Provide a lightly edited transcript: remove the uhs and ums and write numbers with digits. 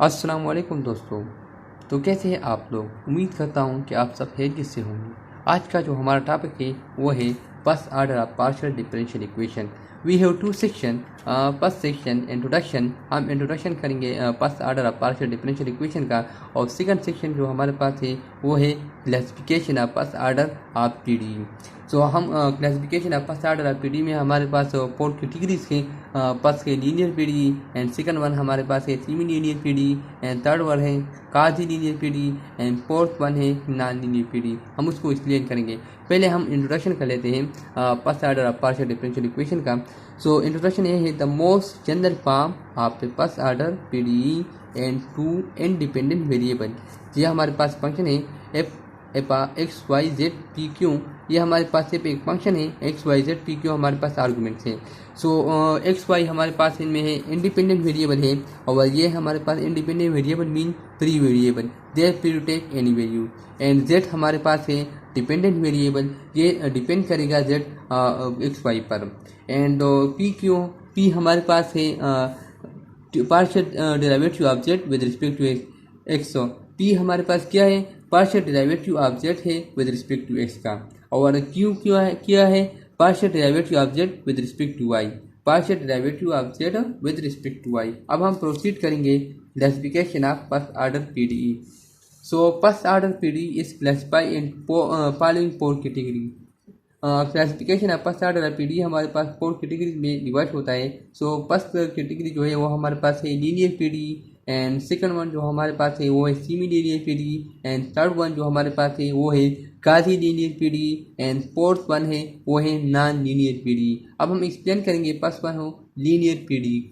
अस्सलाम वालेकुम दोस्तों। तो कैसे हैं आप लोग। उम्मीद करता हूं कि आप सब खैरियत से होंगे। आज का जो हमारा टॉपिक है वो है first order of partial differential equation. We have two section. First section introduction, हम इंट्रोडक्शन करेंगे first order of partial differential equation का। और सेकंड सेक्शन जो हमारे पास है वो है classification of first order of PD. So हम classification of first order of PD में हमारे पास 4 कैटेगरीज हैं। फर्स्ट है linear PD, and second one हमारे पास है semi linear PD, and third one है quasi linear PD, and fourth one है नॉन लीनियर पीडी। हम उसको एक्सप्लेन करेंगे। पहले हम इंट्रोडक्शन कर लेते हैं first order of partial differential equation का। सो इंट्रोडक्शन ये है the most general form of the first order PD and two independent variable. ये हमारे पास फंक्शन है F X Y Z P Q. ये हमारे पास सिर्फ एक फंक्शन है X Y Z P Q, हमारे पास आर्गूमेंट्स हैं। सो एक्स वाई हमारे पास इनमें है इंडिपेंडेंट वेरिएबल है, और ये हमारे पास independent variable mean free variable, they're free to take any value. And Z हमारे पास है डिपेंडेंट वेरिएबल, ये डिपेंड करेगा जेड एक्स वाई पर। एंड पी क्यू, पी हमारे पास है partial derivative of Z with respect to X. P हमारे पास क्या है, पार्शियल डेरिवेटिव ऑफ जेड है विद रिस्पेक्ट टू एक्स का। और क्यू क्या है partial derivative of Z with respect to Y, partial derivative of Z with respect to Y. अब हम प्रोसीड करेंगे classification of first order PDE. So first order PDE is classified in following 4 category. Classification of first order PDE हमारे पास 4 category में divide होता है। So first category जो है वो हमारे पास है linear PDE, and second one जो हमारे पास है वो है semi linear PD, and third one जो हमारे पास है वो है quasi linear PD, and fourth one है वो है नॉन लीनियर पीडी। अब हम एक्सप्लेन करेंगे फर्स्ट वन हो लीनियर पीडी को।